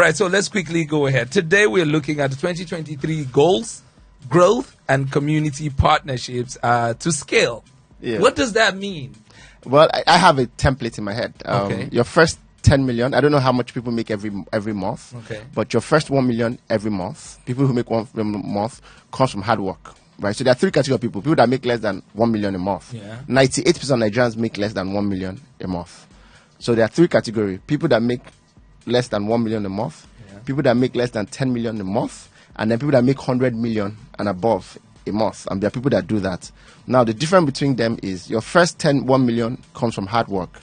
All right, so let's quickly go ahead. Today we're looking at the 2023 goals, growth, and community partnerships to scale. Yeah. What does that mean? Well, I have a template in my head. Okay. Your first 10 million, I don't know how much people make every month, Okay. but your first 1 million every month, people who make 1 million a month, comes from hard work, right? So there are three categories of people that make less than 1 million a month. Yeah. 98% of Nigerians make less than 1 million a month. So there are three categories: people that make less than 1 million a month, people that make less than 10 million a month, and then people that make 100 million and above a month. And there are people that do that. Now, the difference between them is your first 1 million comes from hard work.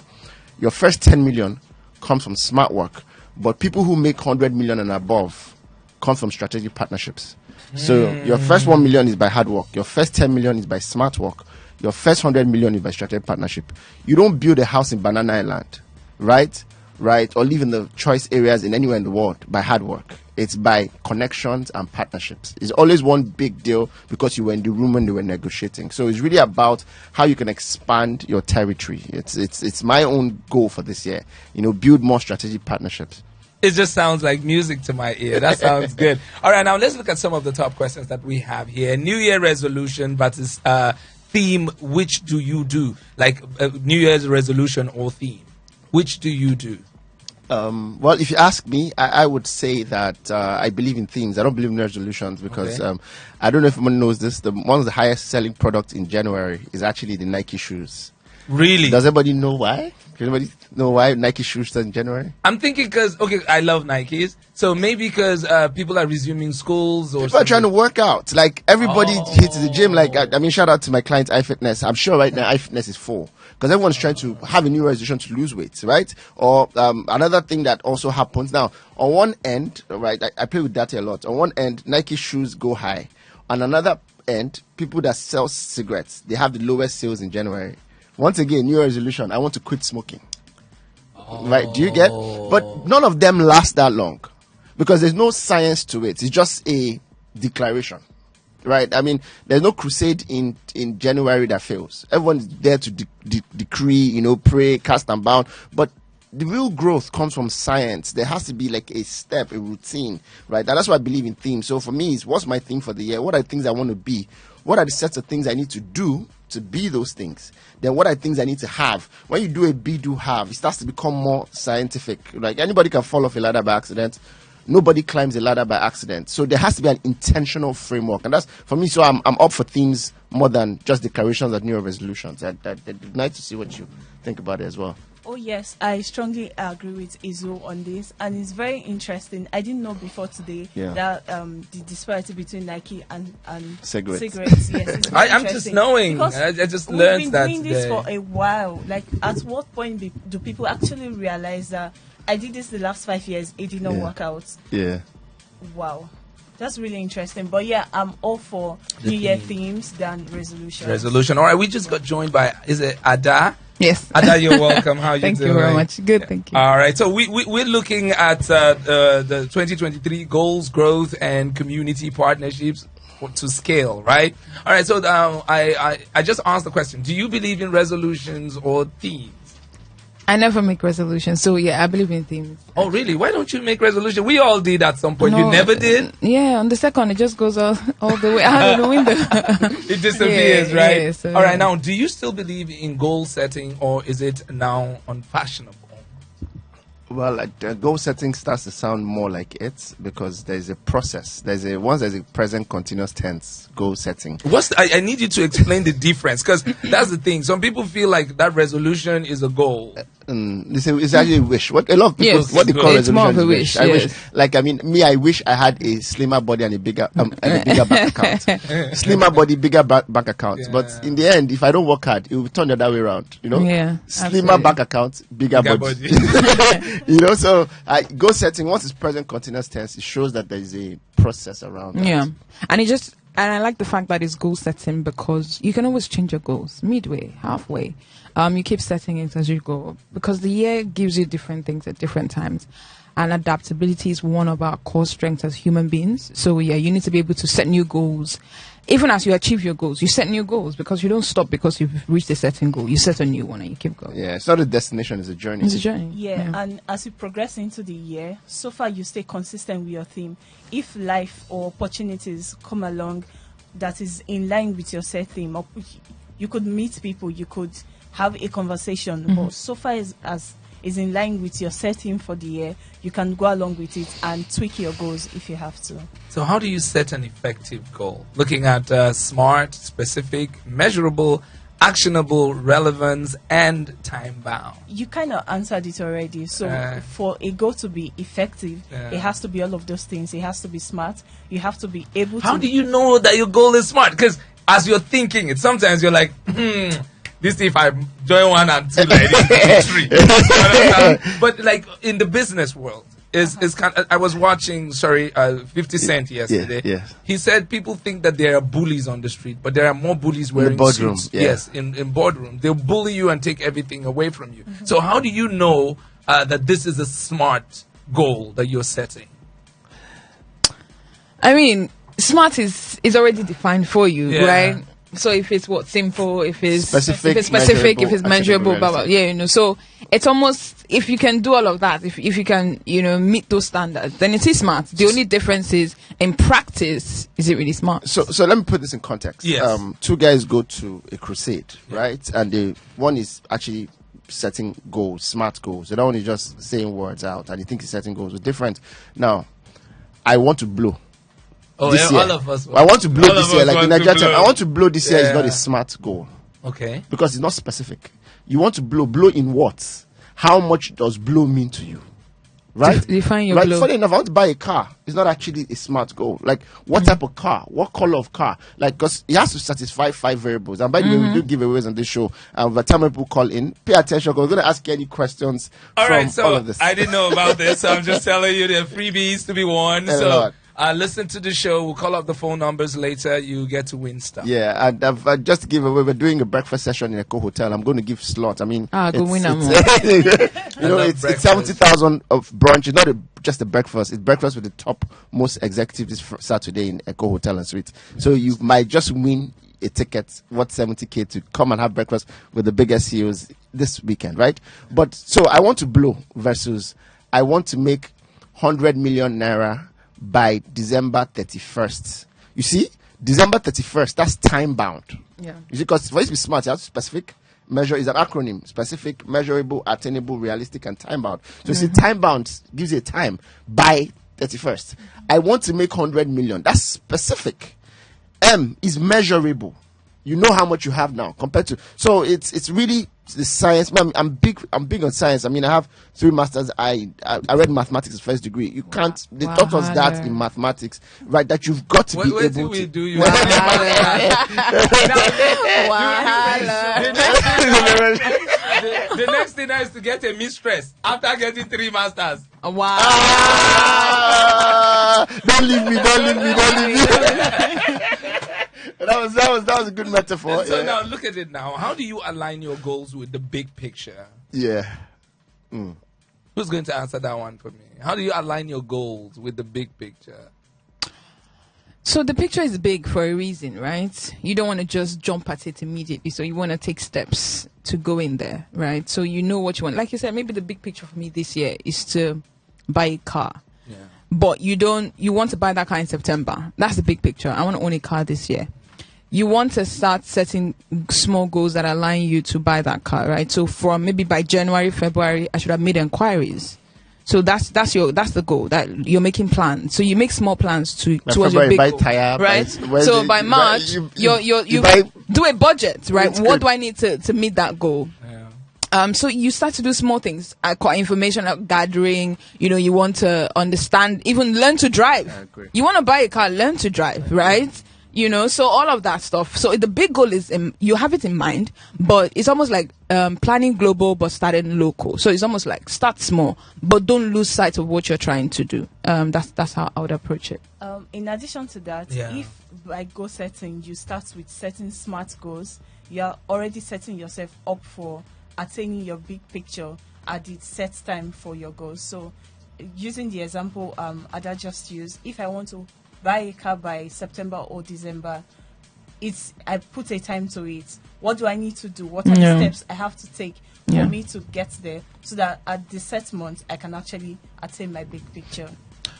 Your first 10 million comes from smart work. But people who make 100 million and above come from strategic partnerships. So your first 1 million is by hard work. Your first 10 million is by smart work. Your first 100 million is by strategic partnership. You don't build a house in Banana Island, right? Or live in the choice areas in anywhere in the world by hard work. It's by connections and partnerships. It's always one big deal because you were in the room when they were negotiating. So it's really about how you can expand your territory. It's my own goal for this year. Build more strategic partnerships. It just sounds like music to my ear. That sounds good. All right, now let's look at some of the top questions that we have here. New Year resolution versus theme. Which do you do? Like New Year's resolution or theme? Which do you do? Well, if you ask me, I would say that I believe in themes. I don't believe in resolutions because I don't know if anyone knows this. One of the highest selling products in January is actually the Nike shoes. Really? Does anybody know why? Does anybody know why Nike shoes start in January? I'm thinking because, I love Nikes. So maybe because people are resuming schools or people are trying to work out. Like everybody hits the gym. Like, shout out to my client iFitness. I'm sure right now iFitness is full because everyone's trying to have a new resolution to lose weight, right? Or another thing that also happens now, on one end, right, I play with data a lot. On one end, Nike shoes go high. On another end, people that sell cigarettes, they have the lowest sales in January. Once again, new resolution, I want to quit smoking. Right? Do you get? But none of them last that long because there's no science to it. It's just a declaration. Right? I mean, there's no crusade in January that fails. Everyone's there to decree, pray, cast and bound. But the real growth comes from science. There has to be like a step, a routine, right? And that's why I believe in themes. So for me, what's my theme for the year? What are the things I want to be? What are the sets of things I need to do to be those things? Then what are the things I need to have? When you do a be, do, have, it starts to become more scientific. Like anybody can fall off a ladder by accident. Nobody climbs a ladder by accident. So there has to be an intentional framework. And that's, for me, so I'm up for themes more than just declarations and new resolutions. I'd like to see what you think about it as well. Oh, yes, I strongly agree with Eizu on this. And it's very interesting. I didn't know before today that the disparity between Nike and cigarettes. Yes, I'm just knowing. I just learned that. We've been doing this for a while. Like, at what point do people actually realize that I did this the last 5 years, it did not work out? Yeah. Wow. That's really interesting. But yeah, I'm all for New Year themes than resolutions. All right, we just got joined by, is it Ada? Yes. Ada, you're welcome. How are you doing? Thank you very much. Good, thank you. All right, so we're looking at the 2023 goals, growth, and community partnerships to scale, right? All right, so I just asked the question, do you believe in resolutions or themes? I never make resolutions, so yeah, I believe in themes. Oh, really? Why don't you make resolution? We all did at some point. No, you never did? Yeah, on the second, it just goes all the way out of the window. It disappears, right? Yeah, so, all right, now, do you still believe in goal setting, or is it now unfashionable? Well, goal setting starts to sound more like it because there's a process. Once there's a present continuous tense goal setting. I need you to explain the difference because that's the thing. Some people feel like that resolution is a goal. It's actually a wish. What a lot of people what they call it's resolution more of a wish. Yes. I wish, I wish I had a slimmer body and a bigger bank account. Slimmer body, bigger bank account. Yeah. But in the end, if I don't work hard, it will turn the other way around. Yeah. Slimmer bank account, bigger body. So goal setting, once it's present continuous tense, it shows that there is a process around that. Yeah. And I like the fact that it's goal setting because you can always change your goals midway, halfway. You keep setting it as you go because the year gives you different things at different times. And adaptability is one of our core strengths as human beings. So yeah, you need to be able to set new goals even as you achieve your goals, you set new goals, because you don't stop because you've reached a certain goal. You set a new one and you keep going. Yeah, it's not a destination, it's a journey. It's a journey. Yeah, and as you progress into the year, so far you stay consistent with your theme. If life or opportunities come along that is in line with your set theme, or you could meet people, you could have a conversation, but so far as is in line with your set theme for the year, you can go along with it and tweak your goals if you have to. So how do you set an effective goal? Looking at SMART, specific, measurable, actionable, relevance, and time-bound. You kind of answered it already. So for a goal to be effective, it has to be all of those things. It has to be smart. You have to be able to... How do you know that your goal is smart? Because as you're thinking it, sometimes you're like, this if I join 1 and 2 like this, 3. But like in the business world, is kind of, I was watching 50 Cent yesterday. Yes. He said people think that there are bullies on the street, but there are more bullies wearing suits. Yes, in boardroom. They'll bully you and take everything away from you. So how do you know that this is a smart goal that you're setting? I mean, smart is already defined for you, right? So if it's simple, if it's specific, if it's measurable, blah, blah, so it's almost, if you can do all of that, if you can, meet those standards, then it is smart. The only difference is in practice, is it really smart? So let me put this in context. Yes. 2 guys go to a crusade, right? And one is actually setting goals, smart goals. The other one is just saying words out, and he thinks he's setting goals. We're different. Now, I want to blow. Oh, this year. All of us. I want to blow this year, like in Nigeria. I want to blow this year is not a smart goal. Okay. Because it's not specific. You want to blow in what? How much does blow mean to you? Right? Define your blow. Funny enough, I want to buy a car. It's not actually a smart goal. Like, what type of car? What color of car? Like, because it has to satisfy 5 variables. And by the way, we do giveaways on this show. And by the time people call in, pay attention, because we're going to ask you any questions all of this. I didn't know about this, so I'm just telling you there are freebies to be won. So listen to the show. We'll call up the phone numbers later. You get to win stuff. Yeah, and I've just give away. We're doing a breakfast session in Eko Hotel. I'm going to give slots. I mean, it's 70,000 of brunch. It's not just a breakfast. It's breakfast with the top most executives this Saturday in Eko Hotel and Suites. So you might just win a ticket worth 70K to come and have breakfast with the biggest CEOs this weekend, right? But so I want to blow versus I want to make 100 million naira by December 31st. You see, December 31st, that's time bound. Yeah. You see, because for it to be smart, you have to specific. Measure is an acronym: specific, measurable, attainable, realistic, and time bound. So you see, time bound gives you a time by 31st. I want to make 100 million. That's specific. M is measurable. You know how much you have now compared to. So it's really the science. I'm big on science. I mean, I have 3 masters. I read mathematics as first degree. You can't. They taught us that in mathematics, right? That you've got to be able to. We do you? The next thing is to get a mistress after getting 3 masters. Wow! Don't leave me! That was a good metaphor. So now look at it now. How do you align your goals with the big picture? Yeah. Who's going to answer that one for me? How do you align your goals with the big picture? So the picture is big for a reason, right? You don't want to just jump at it immediately. So you want to take steps to go in there, right? So you know what you want. Like you said, maybe the big picture for me this year is to buy a car. Yeah. But you want to buy that car in September. That's the big picture. I want to own a car this year. You want to start setting small goals that align you to buy that car, right? So from maybe by January, February, I should have made inquiries. So that's the goal, that you're making plans. So you make small plans towards your big goal, tire, right? So by March, you do a budget, right? What do I need to meet that goal? Yeah. So you start to do small things, information gathering. You want to understand, even learn to drive. You want to buy a car, learn to drive, right? So all of that stuff. So the big goal is you have it in mind, but it's almost like planning global but starting local. So it's almost like start small, but don't lose sight of what you're trying to do. That's how I would approach it. In addition to that, if by goal setting you start with setting smart goals, you're already setting yourself up for attaining your big picture at the set time for your goals. So using the example Ada just used, if I want to buy a car by September or December, I put a time to it. What do I need to do? What are the steps I have to take for me to get there, so that at the set month I can actually attain my big picture?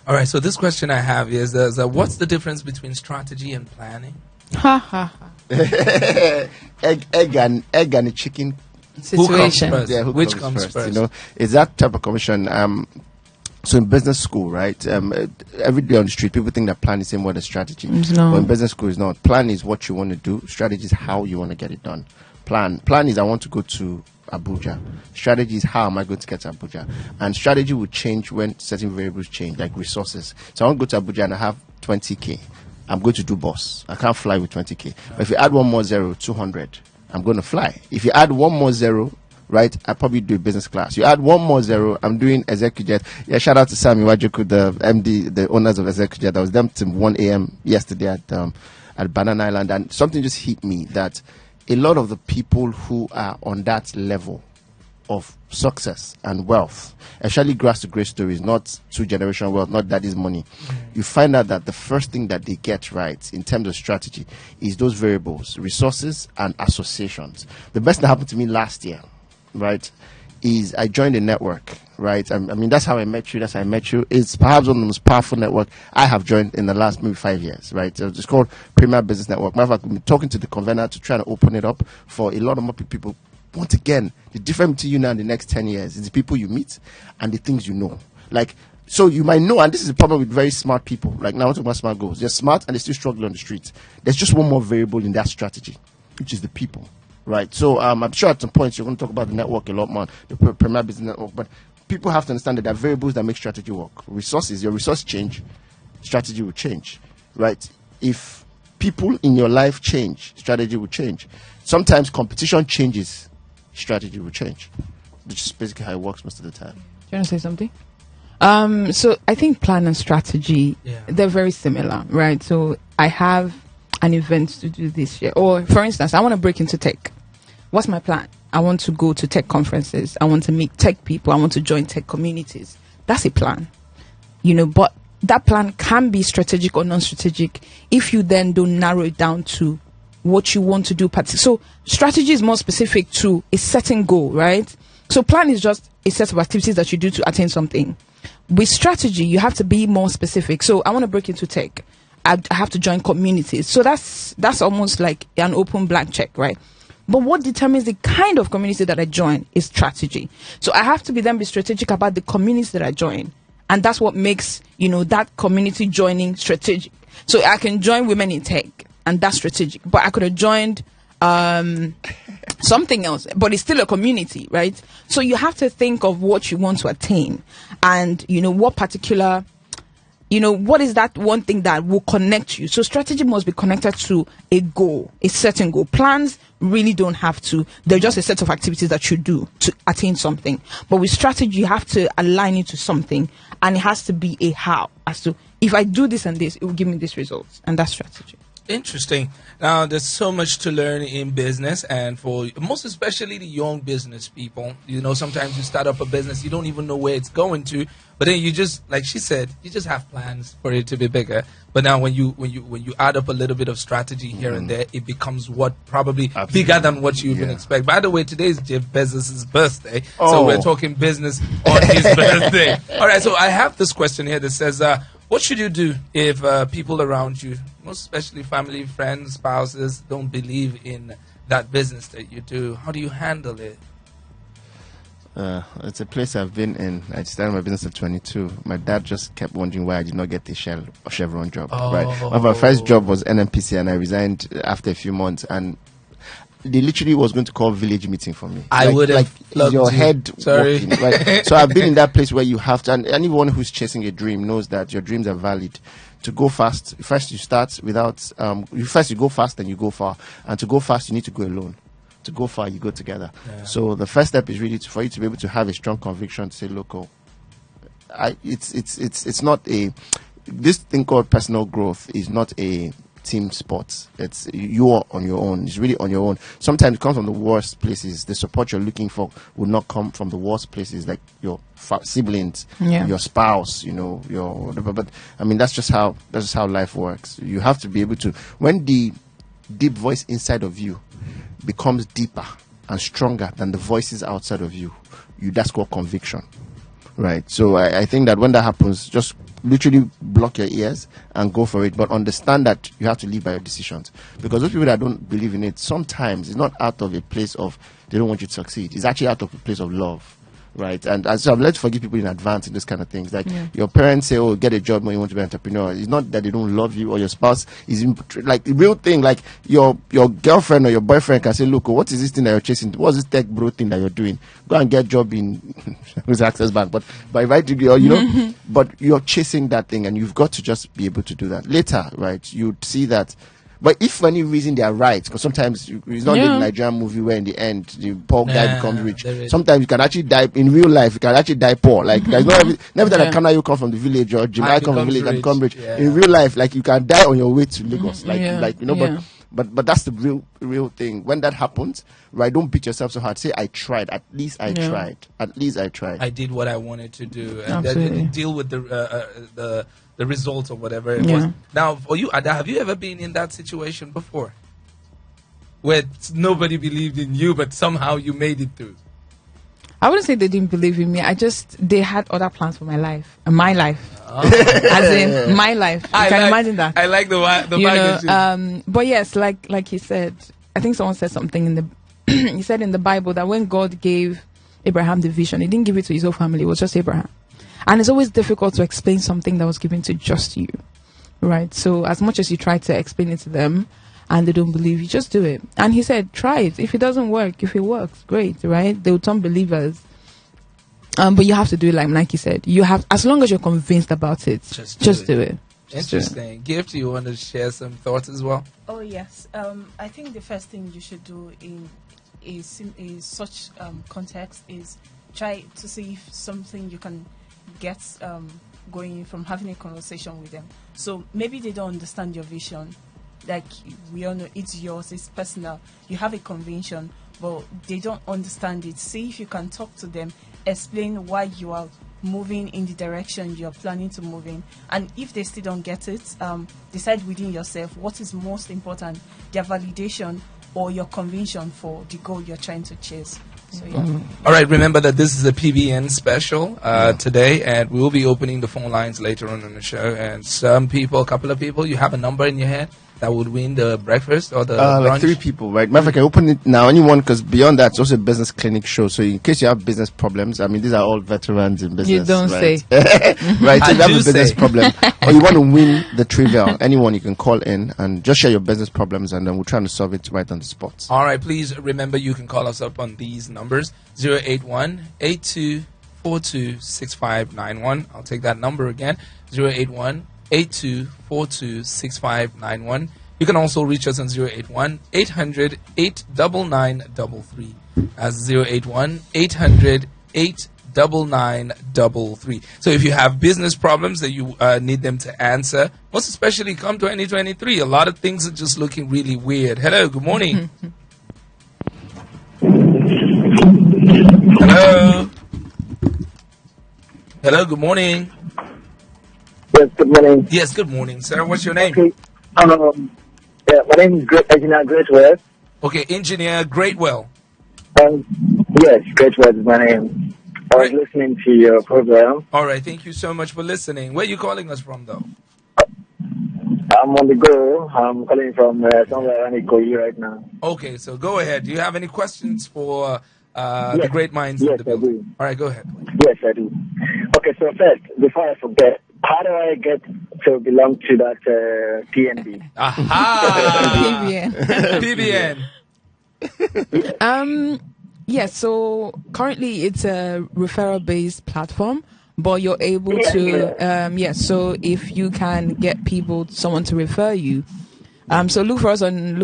All right, so this question I have is, what's the difference between strategy and planning? Ha ha ha. egg and chicken Situation. Which comes first? You know, it's that type of conversation. So in business school, right? Every day on the street, people think that plan is the same word as strategy. No. But in business school, it's not. Plan is what you want to do. Strategy is how you want to get it done. Plan is I want to go to Abuja. Strategy is how am I going to get to Abuja. And strategy will change when certain variables change, like resources. So I want to go to Abuja and I have 20K. I'm going to do bus. I can't fly with 20K. But if you add one more zero, 200, I'm going to fly. If you add one more zero, right, I probably do business class. You add one more zero, I'm doing executive. Yeah, shout out to Sammy Wajuku, the MD, the owners of executive. I was them till 1 a.m. yesterday at Banana Island, and something just hit me that a lot of the people who are on that level of success and wealth, especially grass to great stories, not 2-generation wealth, not daddy's money, you find out that the first thing that they get right in terms of strategy is those variables, resources and associations. The best that happened to me last year, right, is I joined a network, right? I mean, that's how I met you. It's perhaps one of the most powerful network I have joined in the last maybe 5 years, right? It's called Premier Business Network. Matter of fact, we've been talking to the convener to try to open it up for a lot of more people. Once again, the difference between you now and the next 10 years is the people you meet and the things you know. Like, so you might know, and this is a problem with very smart people. Like, now I'm talking about smart goals. They're smart and they still struggle on the street. There's just one more variable in that strategy, which is the people. Right, so I'm sure at some point you're going to talk about the network a lot more, the Premier Business Network, but people have to understand that there are variables that make strategy work. Resources, your resource change, strategy will change, right? If people in your life change, strategy will change. Sometimes competition changes, strategy will change. Which is basically how it works most of the time. Do you want to say something? So I think plan and strategy, they're very similar, right? So I have an event to do this year, or for instance, I want to break into tech. What's my plan? I want to go to tech conferences. I want to meet tech people. I want to join tech communities. That's a plan, but that plan can be strategic or non-strategic if you then don't narrow it down to what you want to do. So strategy is more specific to a certain goal, right? So plan is just a set of activities that you do to attain something. With strategy, you have to be more specific. So I want to break into tech. I have to join communities. So that's almost like an open blank check, right? But what determines the kind of community that I join is strategy. So I have to be strategic about the communities that I join. And that's what makes, that community joining strategic. So I can join women in tech, and that's strategic. But I could have joined something else, but it's still a community, right? So you have to think of what you want to attain and, what particular... what is that one thing that will connect you? So strategy must be connected to a goal, a certain goal. Plans really don't have to. They're just a set of activities that you do to attain something. But with strategy, you have to align it to something, and it has to be a how. As to, if I do this and this, it will give me this results. And that's strategy. Interesting. Now, there's so much to learn in business, and for most especially the young business people, sometimes you start up a business, you don't even know where it's going to, but then you just, like she said, you just have plans for it to be bigger. But now when you add up a little bit of strategy here and there, it becomes what probably bigger than what you even expect. By the way, today is Jeff Bezos' birthday, so we're talking business on his birthday. All right, so I have this question here that says, what should you do if people around you, most especially family, friends, spouses, don't believe in that business that you do? How do you handle it? It's a place I've been in. I started my business at 22. My dad just kept wondering why I did not get the Chevron job. Right. My first job was NMPC, and I resigned after a few months. And they literally was going to call village meeting for me. I would have loved your to. head working, right? So I've been in that place where you have to, and anyone who's chasing a dream knows that your dreams are valid. To go fast, first you start without, first you go fast, then you go far. And to go fast, you need to go alone. To go far, you go together. Yeah. So the first step is really for you to be able to have a strong conviction to say, look, it's not this thing called personal growth is not a team sport. It's you are on your own. It's really on your own. Sometimes it comes from the worst places. The support you're looking for will not come from the worst places, like your siblings, your spouse, your whatever. But I mean, that's just how life works. You have to be able to, when the deep voice inside of you becomes deeper and stronger than the voices outside of you, that's called conviction, right? So I think that when that happens, just literally block your ears and go for it, but understand that you have to live by your decisions, because those people that don't believe in it, sometimes it's not out of a place of they don't want you to succeed. It's actually out of a place of love. Right, and so I've learned to forgive people in advance in this kind of things. Like your parents say, "Oh, get a job when you want to be an entrepreneur." It's not that they don't love you, or your spouse is like the real thing. Like your girlfriend or your boyfriend can say, "Look, what is this thing that you're chasing? What's this tech bro thing that you're doing? Go and get a job in who's Access Bank." But by right degree, or but you're chasing that thing, and you've got to just be able to do that. Later, right, you'd see that. But if for any reason they are right, because sometimes it's not the Nigerian movie where in the end the poor guy becomes rich. Sometimes you can actually die in real life. You can actually die poor. Like there's never that I can you come from the village or Jim I come from the village and become rich. Yeah. In real life, like you can die on your way to Lagos. But that's the real thing. When that happens, right? Don't beat yourself so hard. Say I tried. At least I tried. At least I tried. I did what I wanted to do, and then deal with the results or whatever it was. Now, for you, Ada, have you ever been in that situation before, where nobody believed in you, but somehow you made it through? I wouldn't say they didn't believe in me. They had other plans for my life. My life. As in, my life. You can imagine that. I like the magnitude. But yes, like he said, I think someone said something in the, he said in the Bible that when God gave Abraham the vision, he didn't give it to his whole family. It was just Abraham. And it's always difficult to explain something that was given to just you. Right? So as much as you try to explain it to them, and they don't believe you, just do it. And he said, try it. If it doesn't work, if it works, great, right? They will turn believers. But you have to do it like you said. You have, as long as you're convinced about it, just do it. Interesting. Gift, you want to share some thoughts as well? Oh yes. I think the first thing you should do in such context is try to see if something you can get going from having a conversation with them. So maybe they don't understand your vision. Like we all know, it's yours, it's personal. You have a conviction, but they don't understand it. See if you can talk to them, explain why you are moving in the direction you're planning to move in. And if they still don't get it, decide within yourself what is most important, their validation or your conviction for the goal you're trying to chase. So, All right, remember that this is a PBN special today, and we will be opening the phone lines later on in the show. And a couple of people, you have a number in your head that would win the breakfast or the brunch? Like 3 people, right? Matter of fact, I open it now. Anyone, because beyond that, it's also a business clinic show. So in case you have business problems, I mean, these are all veterans in business. You don't right? say. Right? So if you have a business problem or you want to win the trivia, anyone, you can call in and just share your business problems, and then we'll try to solve it right on the spot. All right, please remember you can call us up on these numbers: 081-8242-6591. I'll take that number again: 081-8242-6591. You can also reach us on 081-800-89933. That's 081-800-89933. So if you have business problems that you need them to answer, most especially come 2023, a lot of things are just looking really weird. Hello, good morning. Hello. Hello, good morning. Yes, good morning. Yes, good morning, sir. What's your name? Okay. My name is Engineer Greatwell. Okay, Engineer Greatwell. Yes, Greatwell is my name. I was listening to your program. All right, thank you so much for listening. Where are you calling us from, though? I'm on the go. I'm calling from somewhere around Eko right now. Okay, so go ahead. Do you have any questions for the great minds in the building? I do. All right, go ahead. Yes, I do. Okay, so first, before I forget, how do I get to belong to that PNB? Aha! PBN. Yes, so currently it's a referral-based platform, but you're able to, so if you can get someone to refer you, so look for us on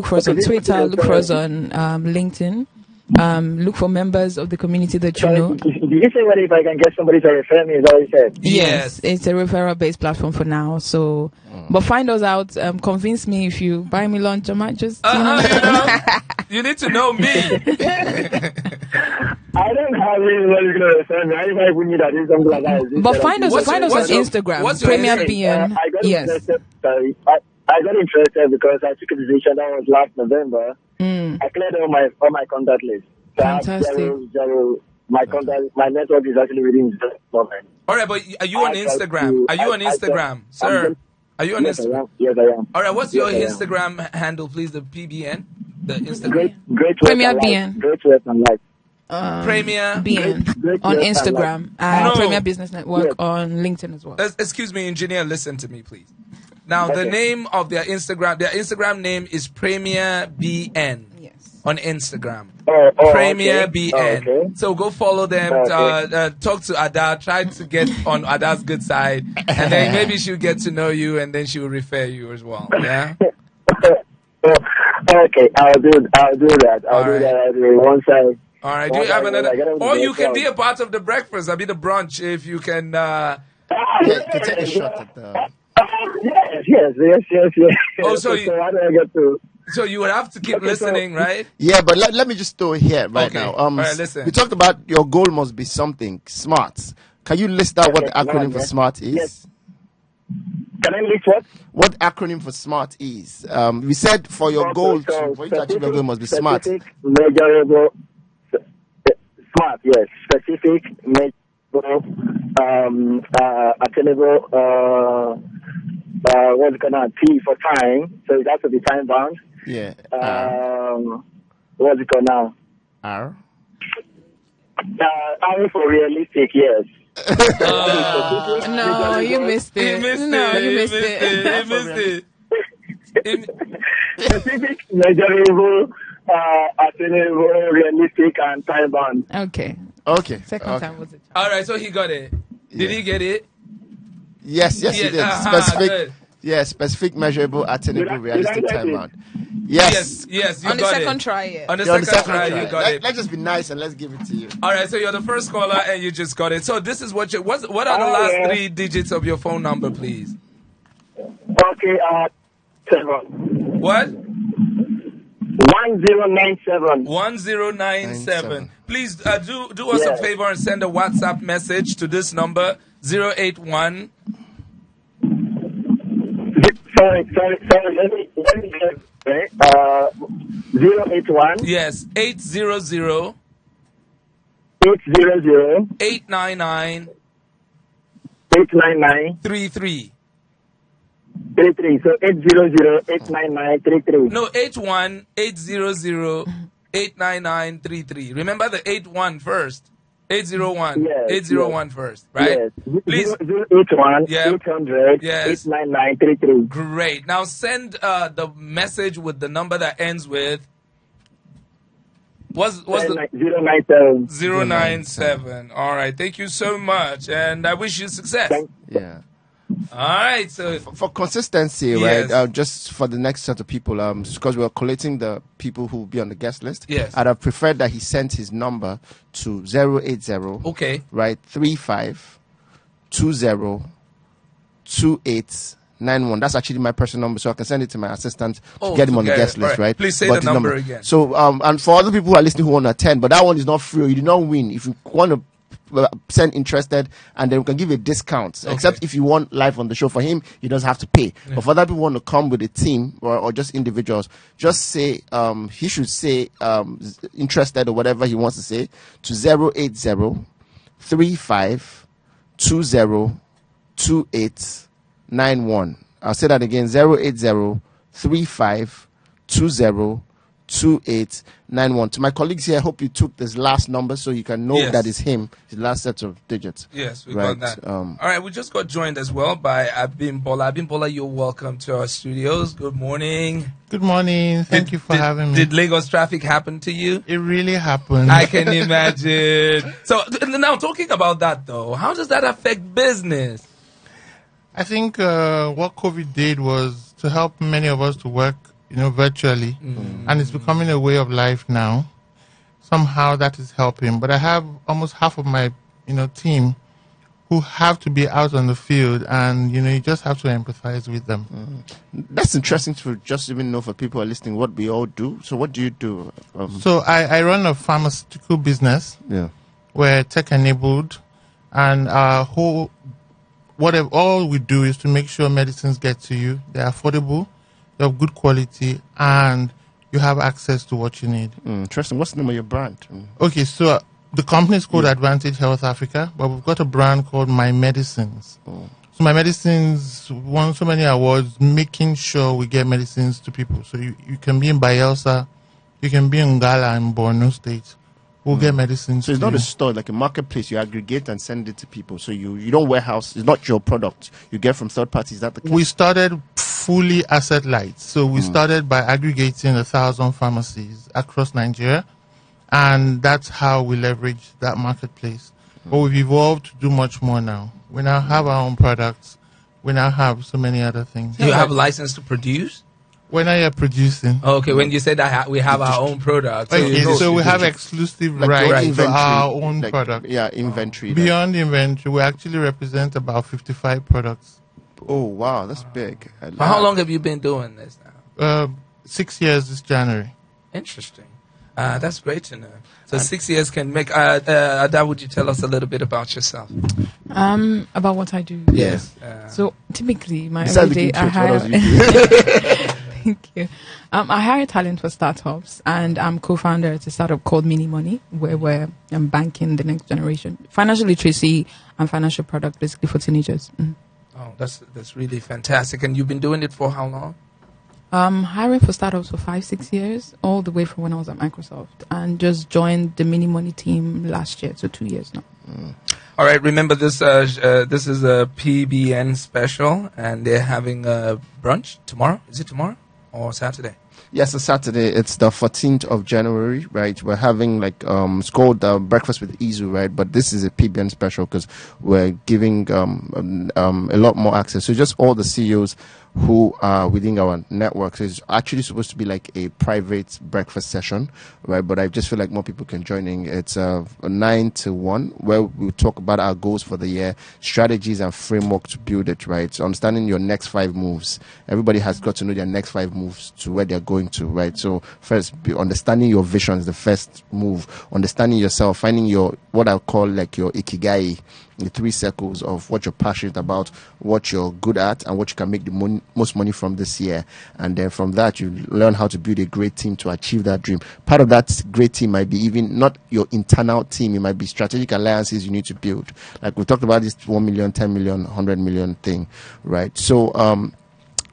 Twitter, look for us on LinkedIn. Look for members of the community that you know. Did you say if I can get somebody to refer me? Is that what you said? Yes. It's a referral-based platform for now. So, but find us out. Convince me if you buy me lunch. I might just. You need to know me. I don't have anybody going to refer me. I even knew that something like that. But find us on Instagram. What's your Premier Instagram? PN. Yes. I I got interested because I took a decision that was last November. I cleared all my contact list. So I have Fantastic. my network is actually within the moment. All right, but are you on Instagram? Are you on Instagram, sir? Are you on Instagram? Yes, I am. All right, what's your Yes, I am. Instagram handle, please? The PBN, the Instagram. Great Premier Western BN. Life. Great Western Life. Premier. BN Great on Western Instagram Life. and No. Premier Business Network Yes. on LinkedIn as well. Excuse me, engineer. Listen to me, please. Now, the Okay. name of their Instagram name is Premier BN Yes. on Instagram. Oh, Premier okay. BN. Oh, okay. So go follow them. Okay. Talk to Ada. Try to get on Ada's good side, and then maybe she'll get to know you, and then she will refer you as well. Yeah. Okay, I'll do that. I'll do that once I. All right. Do you once have I- another? when I get on Or the you can phone. be a part of the breakfast. I mean the brunch if you can. Yeah, you can take a shot at the. Yes. Oh, so you- how do I get to? So you would have to keep Okay, so- listening, right? Yeah, but let me just throw it here right Okay. now. All right, listen. We talked about your goal must be something smart. Can you list out what the Okay, acronym for yes. SMART is? Yes. Can I list what? What acronym for SMART is? We said for your Okay, goal so for you to achieve your goal must be smart. Specific, measurable, smart. Yes, specific, measurable, attainable. What's gonna T for time? So it has to be time bound. Yeah. What's it called now? R. R for realistic. Yes. No, you missed He it. missed No, it. you He missed it. He missed it. Specific, measurable, attainable, realistic, and time bound. Okay. Okay. Second okay. time was it? All right, so he got it. Did Yeah. he get it? Yes, you Yes, did. aha, Specific. good. Yeah, specific, measurable, attainable, Did I realistic get time it? bound. Yes. Yes, you On the got second it. try, yeah. On the You're on second the try, second you try. got it. Let's just be nice and let's give it to you. All right, so you're the first caller and you just got it. So this is what what are the Oh, last yeah. 3 digits of your phone number, please? Okay. 7. What? 1097. 1097. Please do us a Yes. favor and send a WhatsApp message to this number 081. Sorry. Let me get it. 081 Yes, 800 800 899 899 33. 33. So 800 899 33. No, 81 800 899 33. Remember the 81 first. 801. Yes, 801 first, right? Yes. Please. 081 Yeah. 800 Yes. 899 33. Great. Now send the message with the number that ends with what's the 097. 097. All right. Thank you so much, and I wish you success. Yeah. All right. So For consistency, Yes. right? Just for the next set of people, because we're collating the people who will be on the guest list. Yes. I'd have preferred that he sent his number to 080. okay. Right, 35 20 2891. That's actually my personal number, so I can send it to my assistant to Oh, get him on the okay. guest list, All right. right? Please say But the his number again. So, and for other people who are listening who want to attend, but that one is not free. You do not win. If you want to send interested, and then we can give you a discount. Except if you want live on the show. For him, he doesn't have to pay. But for other people who want to come with a team or just individuals, just say he should say interested or whatever he wants to say to 080 35 20 2891. I'll say that again 080 35 20 2891. To my colleagues here, I hope you took this last number so you can know Yes. that is him, his last set of digits. Yes, we Right, got that. All right, we just got joined as well by Abimbola. Abimbola, you're welcome to our studios. Good morning. Good morning. Thank you for having me. Did Lagos traffic happen to you? It really happened. I can imagine. So now talking about that though, how does that affect business? I think what COVID did was to help many of us to work, virtually, and it's becoming a way of life now. Somehow that is helping. But I have almost half of my, team who have to be out on the field, and you just have to empathize with them. That's interesting to just even know for people who are listening what we all do. So what do you do? So I run a pharmaceutical business. Yeah. We're tech enabled, and all we do is to make sure medicines get to you. They're affordable, you have good quality, and you have access to what you need. Interesting. What's the name of your brand? Okay, so the company is called Advantage Health Africa, but we've got a brand called My Medicines. So My Medicines won so many awards, making sure we get medicines to people. So you can be in Bayelsa, you can be in Ngala in Borno State. We'll get medicines. So it's to not you. a store, like a marketplace. You aggregate and send it to people. So you don't warehouse. It's not your product. You get from third parties. Is that the case? We started fully asset light. So we started by aggregating 1,000 pharmacies across Nigeria, and that's how we leverage that marketplace. But we've evolved to do much more now. We now have our own products. We now have so many other things. You have a license to produce? When are you producing? Okay, when you said that we have our own product. Okay, you know- so we have exclusive Like your rights to inventory, our own like, product. Yeah, inventory. Beyond inventory, we actually represent about 55 products. Oh wow, that's big. For how long have you been doing this now? 6 years this January. Interesting. That's great to know. So 6 years can make. Ada, would you tell us a little bit about yourself? About what I do. Yes. So typically, my Besides everyday the I good food, what hire. else do Thank you. I hire talent for startups, and I'm co-founder at a startup called Mini Money, where we're banking the next generation, financial literacy and financial product, basically for teenagers. Oh, that's really fantastic. And you've been doing it for how long? Hiring for startups for 5-6 years, all the way from when I was at Microsoft, and just joined the Mini Money team last year, so 2 years now. All right. Remember this. This is a PBN special, and they're having a brunch tomorrow. Is it tomorrow or Saturday? Yes, it's Saturday. It's the 14th of January, right? We're having it's called Breakfast with Eizu, right? But this is a PBN special because we're giving a lot more access. So just all the CEOs who are within our network. So it's actually supposed to be like a private breakfast session, right? But I just feel like more people can join in. It's 9 to 1, where we talk about our goals for the year, strategies and framework to build it, right? So understanding your next 5 moves. Everybody has got to know their next 5 moves to where they're going to, right? So first, understanding your vision is the first move. Understanding yourself, finding your, what I call like your ikigai, the 3 circles of what you're passionate about, what you're good at, and what you can make the most money from this year. And then from that, you learn how to build a great team to achieve that dream. Part of that great team might be even not your internal team. It might be strategic alliances you need to build. Like we talked about this 1 million, 10 million, 100 million thing, right? So,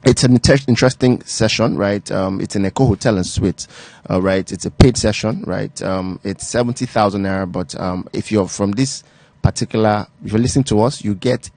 it's an interesting session, right? It's an Eko Hotel and Suites, right? It's a paid session, right? It's 70,000 naira, but if you're from this particular, if you're listening to us, you get